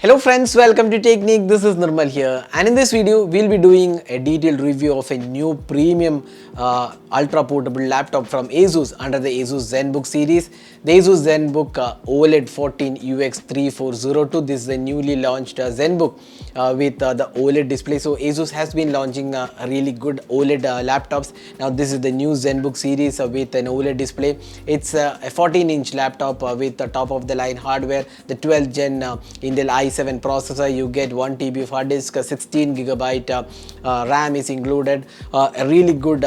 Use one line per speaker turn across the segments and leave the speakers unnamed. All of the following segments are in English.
Hello friends, welcome to Technique. This is Nirmal here, and in this video we'll be doing a detailed review of a new premium ultra portable laptop from ASUS under the ASUS Zenbook series, the ASUS Zenbook OLED 14 UX3402. This is a newly launched Zenbook with the OLED display. So ASUS has been launching a really good OLED laptops. Now this is the new Zenbook series with an OLED display. It's a 14-inch laptop with the top of the line hardware, the 12th gen Intel i7 processor. You get 1 TB of hard disk, 16 GB RAM is included, a really good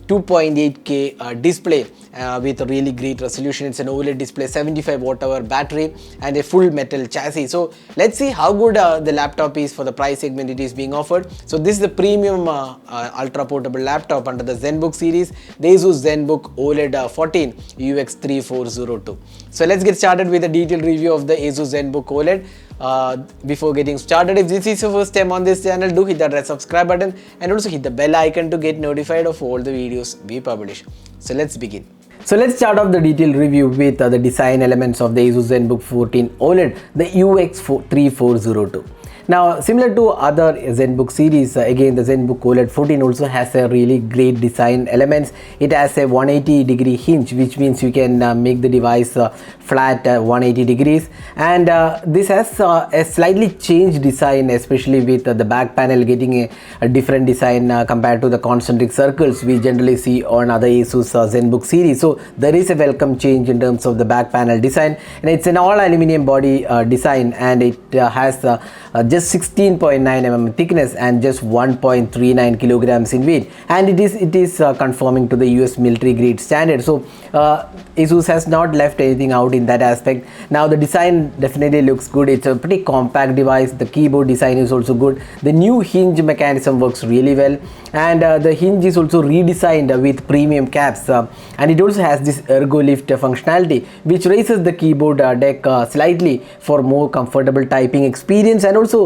2.8K display with a really great resolution. It's an OLED display, 75 watt-hour battery and a full metal chassis. So let's see how good the laptop is for the price segment it is being offered. So this is the premium ultra portable laptop under the Zenbook series, the ASUS Zenbook OLED 14 UX3402. So let's get started with a detailed review of the ASUS Zenbook OLED. Before getting started, if this is your first time on this channel, do hit that red subscribe button and also hit the bell icon to get notified of all the videos we publish. So let's begin. So let's start off the detailed review with the design elements of the ASUS Zenbook 14 OLED, the UX3402. Now, similar to other Zenbook series, again the Zenbook OLED 14 also has a really great design elements. It has a 180-degree hinge, which means you can make the device flat 180 degrees, and this has a slightly changed design, especially with the back panel getting a different design compared to the concentric circles we generally see on other ASUS Zenbook series. So there is a welcome change in terms of the back panel design, and it's an all aluminum body design, and it has just 16.9 mm thickness and just 1.39 kilograms in weight, and it is conforming to the US military grade standard. So ASUS has not left anything out in that aspect. Now the design definitely looks good. It's a pretty compact device. The keyboard design is also good. The new hinge mechanism works really well, and the hinge is also redesigned with premium caps, and it also has this ergo lift functionality which raises the keyboard deck slightly for more comfortable typing experience, and also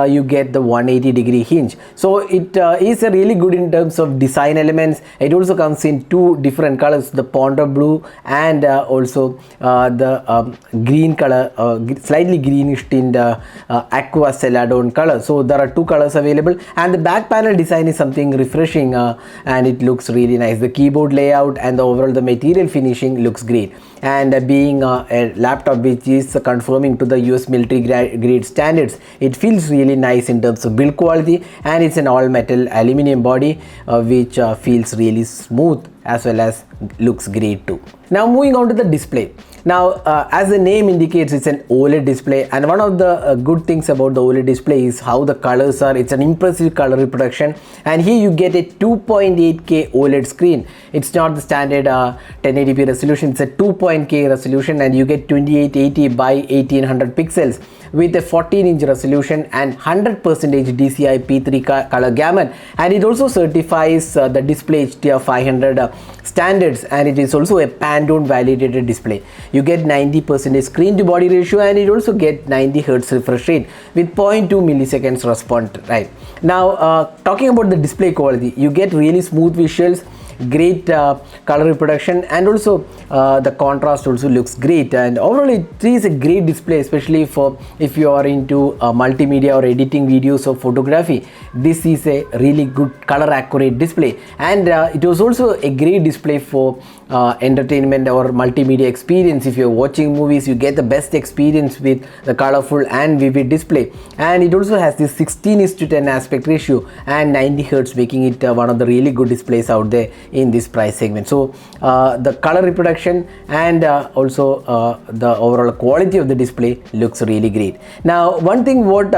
you get the 180-degree hinge. So it is a really good in terms of design elements. It also comes in two different colors, the Ponder blue and also the green color, slightly greenish tinted aqua celadon color. So there are two colors available, and the back panel design is something refreshing, and it looks really nice. The keyboard layout and the overall the material finishing looks great, and being a laptop which is conforming to the US military grade standards, it feels really nice in terms of build quality, and it's an all metal aluminum body which feels really smooth as well as looks great too. Now moving on to the display. Now as the name indicates, it's an OLED display, and one of the good things about the OLED display is how the colors are. It's an impressive color reproduction, and here you get a 2.8K OLED screen. It's not the standard 1080p resolution, it's a 2.K resolution, and you get 2880 by 1800 pixels with a 14-inch resolution and 100% DCI P3 color gamut, and it also certifies the display HDR 500 standards, and it is also a Pantone validated display. You get 90% screen to body ratio, and it also get 90 Hz refresh rate with 0.2 milliseconds response time. Now talking about the display quality, you get really smooth visuals, great color reproduction, and also the contrast also looks great, and overall it is a great display, especially for if you are into multimedia or editing videos or photography. This is a really good color accurate display, and it was also a great display for entertainment or multimedia experience. If you're watching movies, you get the best experience with the colorful and vivid display, and it also has this 16:10 aspect ratio and 90 Hz, making it one of the really good displays out there in this price segment. So the color reproduction and also the overall quality of the display looks really great. Now one thing what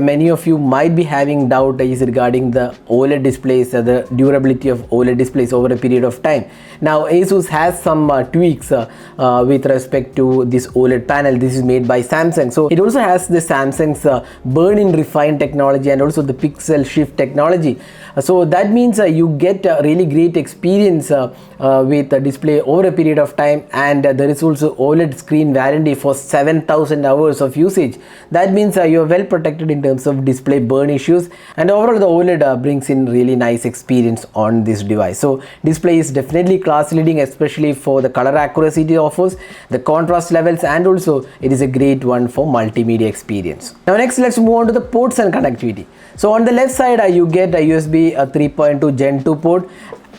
many of you might be having doubt is regarding the OLED displays, the durability of OLED displays over a period of time. Now ASUS has some tweaks with respect to this OLED panel. This is made by Samsung, so it also has the Samsung's burn-in refine technology and also the pixel shift technology. So that means you get really really great experience with the display over a period of time, and there is also OLED screen warranty for 7,000 hours of usage. That means you are well protected in terms of display burn issues, and overall the OLED brings in really nice experience on this device. So display is definitely class leading, especially for the color accuracy it offers, the contrast levels, and also it is a great one for multimedia experience. Now next, let's move on to the ports and connectivity. So on the left side you get a USB 3.2 Gen 2 port,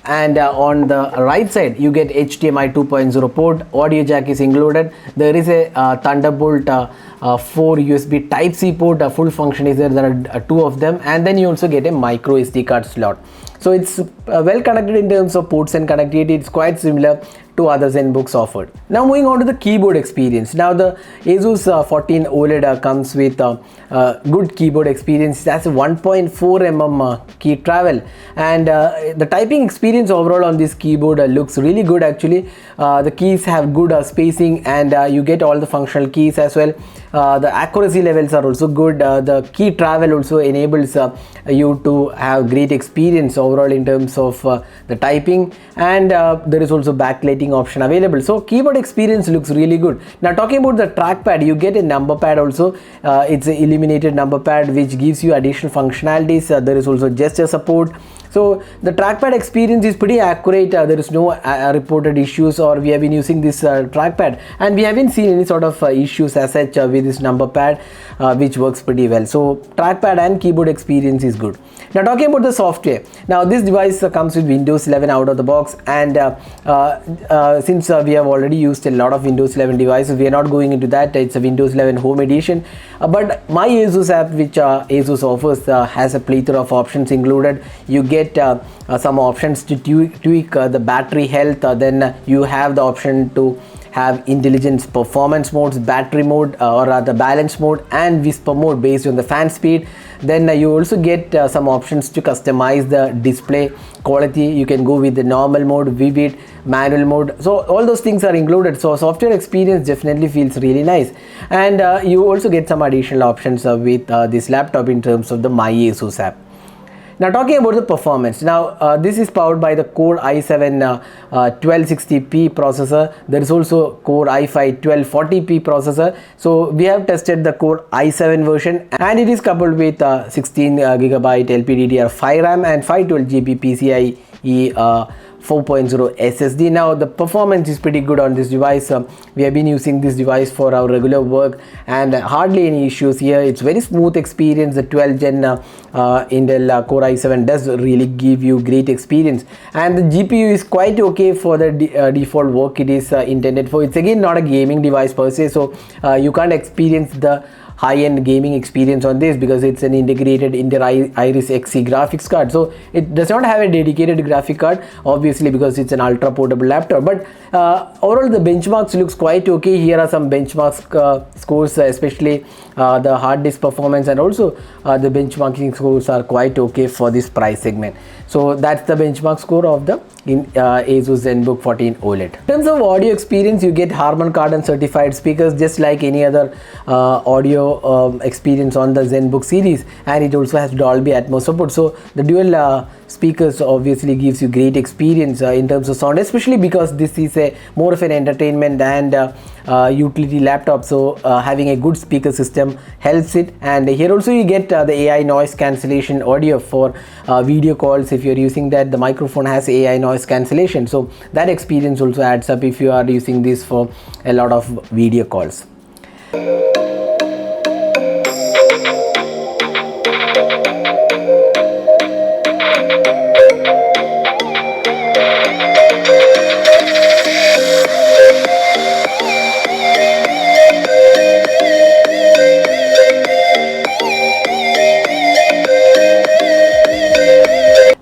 and on the right side you get HDMI 2.0 port. Audio jack is included. There is a Thunderbolt 4 USB Type C port. Full function is there. There are two of them, and then you also get a micro SD card slot. So it's well connected in terms of ports and connectivity. It's quite similar to other Zenbooks offered. Now moving on to the keyboard experience. Now the ASUS 14 OLED comes with good keyboard experience. It has a 1.4 mm key travel, and the typing experience overall on this keyboard looks really good actually. The keys have good spacing, and you get all the functional keys as well. The accuracy levels are also good. The key travel also enables you to have great experience overall in terms of the typing, and there is also backlighting option available. So keyboard experience looks really good. Now talking about the trackpad, you get a number pad also. It's an illuminated number pad which gives you additional functionalities. There is also gesture support. So the trackpad experience is pretty accurate. There is no reported issues, or we have been using this trackpad and we haven't seen any sort of issues as such with this number pad, which works pretty well. So trackpad and keyboard experience is good. Now talking about the software, now this device comes with Windows 11 out of the box, and since we have already used a lot of Windows 11 devices, we are not going into that. It's a Windows 11 Home Edition, but My ASUS app, which ASUS offers, has a plethora of options included. You get some options to tweak the battery health. Then you have the option to have intelligence performance modes, battery mode, or the balance mode, and whisper mode based on the fan speed. Then you also get some options to customize the display quality. You can go with the normal mode, vivid, manual mode. So all those things are included. So software experience definitely feels really nice, and you also get some additional options with this laptop in terms of the My ASUS app. Now talking about the performance, now this is powered by the Core i7 1260p processor. There is also Core i5 1240p processor. So we have tested the Core i7 version, and it is coupled with 16GB LPDDR5 RAM and 512GB PCIe 4.0 SSD. Now the performance is pretty good on this device. We have been using this device for our regular work, and hardly any issues here. It's very smooth experience. The 12 Gen Intel Core i7 does really give you great experience, and the GPU is quite okay for the default work it is intended for. It's again not a gaming device per se, so you can't experience the high-end gaming experience on this because it's an integrated Intel Iris Xe graphics card. So it does not have a dedicated graphic card, obviously, because it's an ultra portable laptop. But overall the benchmarks looks quite okay. Here are some benchmark scores, especially the hard disk performance, and also the benchmarking scores are quite okay for this price segment. So that's the benchmark score of the ASUS Zenbook 14 OLED. In terms of audio experience, you get Harman Kardon certified speakers just like any other audio experience on the Zenbook series, and it also has Dolby Atmos support. So the dual speakers obviously gives you great experience in terms of sound, especially because this is a more of an entertainment and utility laptop. So having a good speaker system helps it. And here also you get the AI noise cancellation audio for video calls. If you're using that, the microphone has AI noise cancellation, so that experience also adds up if you are using this for a lot of video calls.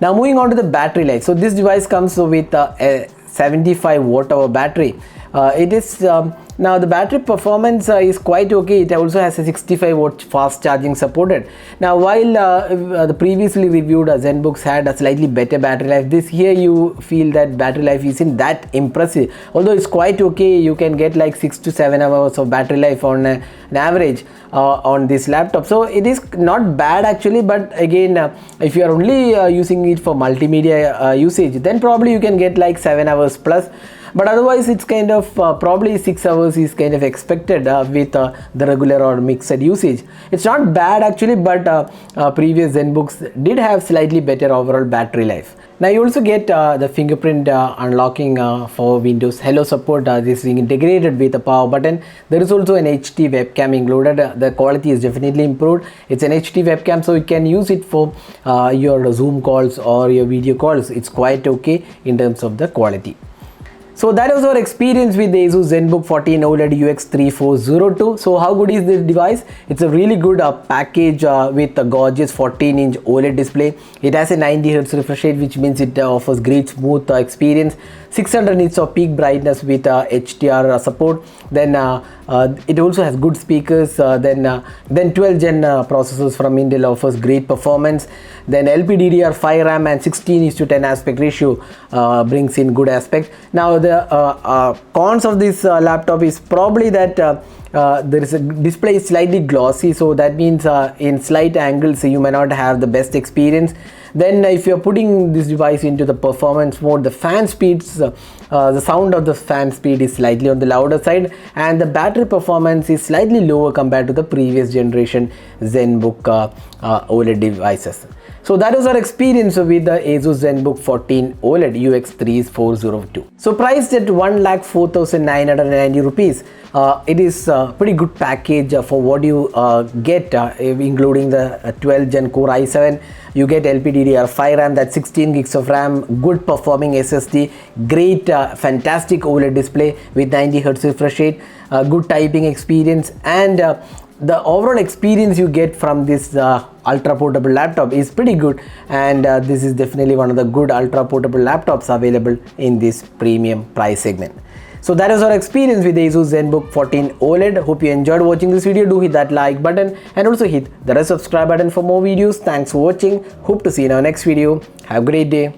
Now moving on to the battery life. So this device comes with a 75 watt hour battery, It is now the battery performance is quite okay. It also has a 65-watt fast charging supported. Now while the previously reviewed Zenbooks had a slightly better battery life, this here you feel that battery life isn't that impressive. Although it's quite okay, you can get like 6 to 7 hours of battery life on an average on this laptop. So it is not bad actually, but again if you are only using it for multimedia usage, then probably you can get like 7 hours plus. But otherwise it's kind of probably 6 hours is kind of expected with the regular or mixed usage. It's not bad actually, but previous Zenbooks did have slightly better overall battery life. Now you also get the fingerprint unlocking for Windows Hello support. This is integrated with a power button. There is also an HD webcam included. The quality is definitely improved. It's an HD webcam, so you can use it for your Zoom calls or your video calls. It's quite okay in terms of the quality. So that was our experience with the ASUS Zenbook 14 OLED UX3402. So how good is this device? It's a really good package with a gorgeous 14-inch OLED display. It has a 90Hz refresh rate, which means it offers great smooth experience. 600 nits of peak brightness with HDR support. Then it also has good speakers. Then 12th gen processors from Intel offers great performance. Then LPDDR5 RAM and 16:10 aspect ratio brings in good aspect. Now the cons of this laptop is probably that there is a display is slightly glossy, so that means in slight angles you may not have the best experience. Then if you're putting this device into the performance mode, the fan speeds, the sound of the fan speed is slightly on the louder side, and the battery performance is slightly lower compared to the previous generation Zenbook OLED devices. So that was our experience with the ASUS Zenbook 14 OLED UX3402. So priced at 1,04,990 rupees, it is a pretty good package for what you get, including the 12th gen Core i7. You get LPDDR5 RAM, that's 16 gigs of RAM, good performing SSD, great fantastic OLED display with 90Hz refresh rate, good typing experience, and the overall experience you get from this ultra portable laptop is pretty good. And this is definitely one of the good ultra portable laptops available in this premium price segment. So that is our experience with the ASUS Zenbook 14 OLED. Hope you enjoyed watching this video. Do hit that like button and also hit the red subscribe button for more videos. Thanks for watching. Hope to see you in our next video. Have a great day.